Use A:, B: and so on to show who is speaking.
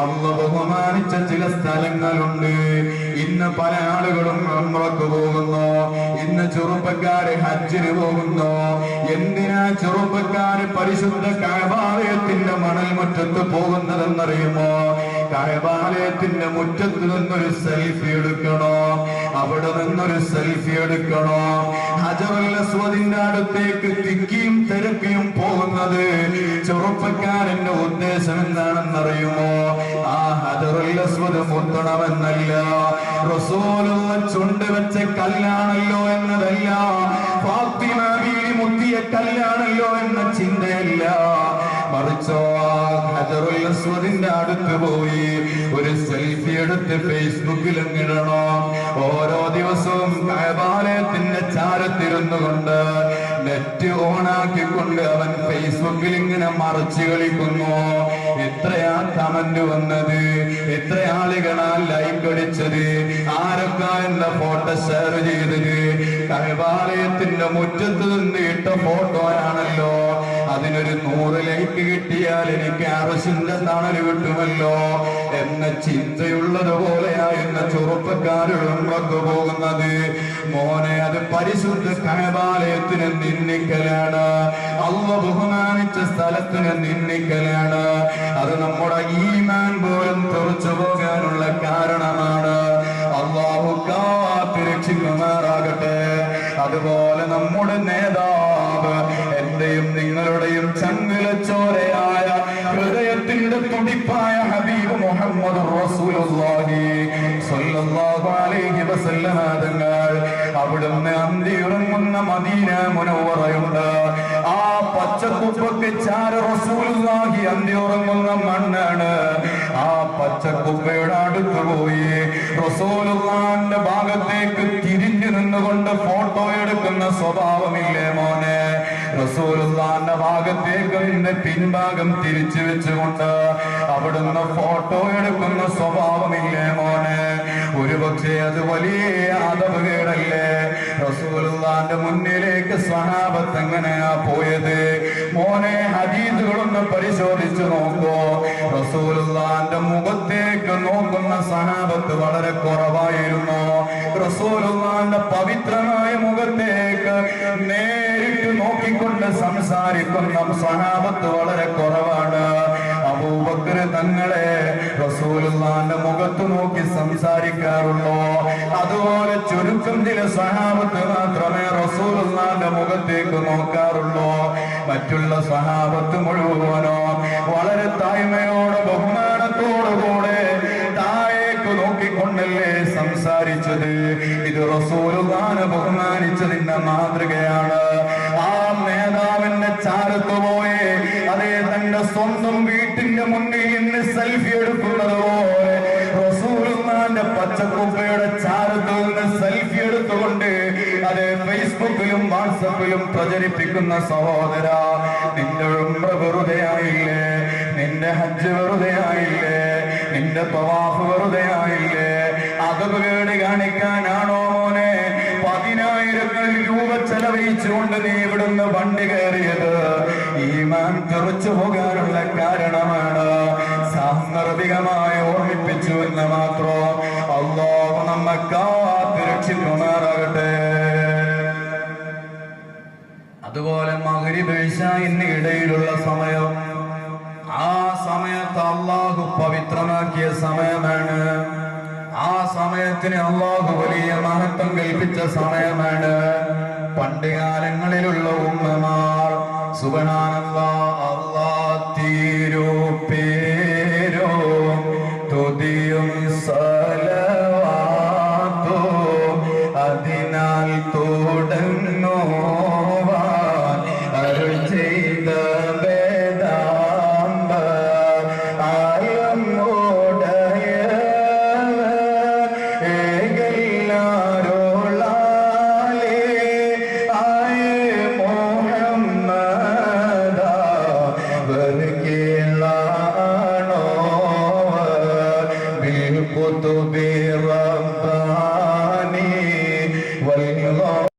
A: അല്ലാഹു ബഹുമാനിച്ച ചില സ്ഥലങ്ങളുണ്ട്. ഇന്ന് പല ആളുകളും ഉംറക്ക് പോകുന്നു. ഇന്ന് ചെറുപ്പക്കാര് ഹജ്ജിന് പോകുന്നു. എന്തിനാ ചെറുപ്പക്കാര് പരിശുദ്ധ കഅബാലയത്തിന്റെ മണൽ മുറ്റത്ത് പോകുന്നതെന്നറിയുമോ? കഅബാലയത്തിന്റെ മുറ്റത്ത് നിന്നൊരു സെൽഫി എടുക്കണോ, അവിടെ നിന്നൊരു സെൽഫി എടുക്കണോ. ഹജറുൽ അസ്വദിന്റെ അടുത്തേക്ക് തിക്കിയും തിരക്കിയും പോകുന്നത് ചെറുപ്പക്കാരന്റെ ഉദ്ദേശം എന്താണെന്നറിയുമോ? ആ ഹജറുൽ അസ്വദ് മുത്തണമെന്നല്ല, റസൂലുള്ള ചുണ്ട് വെച്ച കല്ലാണല്ലോ എന്നതല്ല, ഫാത്തിമ ബീവി മുത്തിയ കല്ലാണല്ലോ എന്ന ചിന്തയല്ല. മറിച്ചോ ഹജറുൽ അസ്വദിന്റെ അടുത്ത് പോയി ഒരു സെൽഫി എടുത്ത് ഫേസ്ബുക്കിൽ ഇടണോ. ഓരോ ദിവസവും കഅബാലയത്തിന്റെ ചാരത്തിരുന്നു കൊണ്ട് നെറ്റ് ഓണാക്കിക്കൊണ്ട് അവൻ ഫേസ്ബുക്കിൽ ഇങ്ങനെ മറച്ചു കളിക്കുന്നു. എത്രയാ കമന്റ് വന്നത്, എത്ര ആളുകളാ ലൈക്ക് അടിച്ചത്, ആരൊക്കെ എന്റെ ഫോട്ടോ ഷെയർ ചെയ്തത്. കഅബാലയത്തിന്റെ മുറ്റത്ത് നിന്ന് ഇട്ട ഫോട്ടോയാണല്ലോ, അതിനൊരു 100 ലൈക്ക് കിട്ടിയാൽ എനിക്ക് അർശിന്റെ തണല് കിട്ടുമല്ലോ എന്ന ചിന്തയുള്ളതുപോലെയായിരുന്ന ചെറുപ്പക്കാരുടെ ഉംറക്ക് പോകുന്നത്. മോനെ, അത് പരിശുദ്ധ കഅബാലയത്തിന് നിന്ദിക്കലാണ്, അല്ലാഹു ബഹുമാനിച്ച സ്ഥലത്തിന് നിന്ദിക്കലാണ്. അത് നമ്മുടെ ഈമാൻ പോലും തെറിച്ചു പോകാനുള്ള കാരണമാണ്. അല്ലാഹു കാത്തുരക്ഷിക്കുമാറാകട്ടെ. അതുപോലെ നമ്മുടെ നേതാവ്, എന്റെയും നിങ്ങളുടെയും ചങ്ങലച്ചോരയായ ഹൃദയത്തിന്റെ തുടിപ്പായ ഹബീബ് മുഹമ്മദ് റസൂലുള്ളാഹി സ്വല്ലല്ലാഹു അലൈഹി വസല്ലം തങ്ങൾ അവിടുന്ന് അന്തിയുറങ്ങുന്ന മദീന മുനവ്വറയുണ്ട്. ആ പച്ചക്കുപ്പയ്ക്ക് ചാര റസൂലുള്ളാഹി അന്തിയുറങ്ങുന്ന മണ്ണാണ്. ആ പച്ചക്കുപ്പയുടെ അടുത്ത് പോയി റസൂലുള്ളാഹിന്റെ ഭാഗത്തേക്ക് തിരിഞ്ഞു നിന്നുകൊണ്ട് ഫോട്ടോ എടുക്കുന്ന സ്വഭാവമില്ലേ മോനെ? റസൂലുള്ളാഹിന്റെ ഭാഗത്തേക്ക് നിന്റെ പിൻഭാഗം തിരിച്ചു വെച്ചുകൊണ്ട് അവിടുന്ന് ഫോട്ടോ എടുക്കുന്ന സ്വഭാവമില്ലേ മോനെ? ഒരുപക്ഷെ അത് വലിയ ആദബുകേടല്ലേ? റസൂലുള്ളാഹിന്റെ മുന്നിലേക്ക് സ്വഹാബത്ത് എങ്ങനെയാ പോയത് മോനെ? ഹദീസുകളൊന്ന് പരിശോധിച്ചു നോക്കൂ. റസൂലുള്ളാഹിന്റെ മുഖത്തേക്ക് നോക്കുന്ന സ്വഹാബത്ത് വളരെ കുറവായിരുന്നു. റസൂലുള്ളാഹിന്റെ പവിത്രമായ മുഖത്തേക്ക് നേരിട്ട് നോക്കിക്കൊണ്ട് സംസാരിക്കുന്ന സ്വഹാബത്ത് വളരെ കുറവാണ്. അബൂബക്കർ തങ്ങളെ റസൂലുള്ളാഹിന്റെ മുഖത്ത് നോക്കി സംസാരിക്കാറുള്ളൂ. അതുപോലെ ചുരുക്കം ചില സ്വഹാബത്ത് മാത്രമേ റസൂലുള്ളാഹിന്റെ മുഖത്തേക്ക് നോക്കാറുള്ളൂ. മറ്റുള്ള സ്വഹാബത്ത് മുഴുവനോ വളരെ താഴ്മയോടെ ബഹുമാനത്തോടുകൂടെ താഴേക്ക് നോക്കിക്കൊണ്ടല്ലേ സംസാരിച്ചത്. ഇത് റസൂലുള്ളാഹിനെ ബഹുമാനിച്ചതിന്റെ മാതൃകയാണ്. ആ നേതാവിന്റെ ചാരത്ത് പോയി അതേ തന്റെ സ്വന്തം വീട്ടിന്റെ മുന്നിൽ നിന്ന് സെൽഫി എടുക്കുന്നത് പോലെ റസൂലുള്ളാഹിന്റെ പച്ചക്കുപ്പയുടെ ചാരത്ത് നിന്ന് സെൽഫി എടുത്തുകൊണ്ട് അത് ഫേസ്ബുക്കിലും വാട്സപ്പിലും പ്രചരിപ്പിക്കുന്ന സഹോദര, നിന്റെ ഉംറ വെറുതെയായില്ലേ? നിന്റെ ഹജ്ജ് വെറുതെയായില്ലേ? നിന്റെ തവാഫ് വെറുതെയായില്ലേ? അതപകേട് കാണിക്കാനാണോ മോനെ 10,000 രൂപ ചെലവഴിച്ചുകൊണ്ട് നീ ഇവിടുന്ന് വണ്ടി കയറിയത്? ഈമാൻ തെറിച്ചു പോകാനുള്ള കാരണമാണ്. സാന്ദർഭികമായി ഓർമ്മിപ്പിച്ചു എന്ന് മാത്രം. അല്ലാഹു നമ്മെ കാത്തുരക്ഷിക്കുമാറാകട്ടെ. അതുപോലെ മഗ്രിബ് ഇശാഇന് ഇടയിലുള്ള സമയം, ആ സമയത്ത് അല്ലാഹു പവിത്രമാക്കിയ സമയമാണ്. ആ സമയത്തിന് അല്ലാഹു വലിയ മഹത്വം കൽപ്പിച്ച സമയമാണ്. പണ്ട് കാലങ്ങളിലുള്ള ഉമ്മമാർ സുബ്ഹാനല്ലാഹ്, അല്ലാഹ്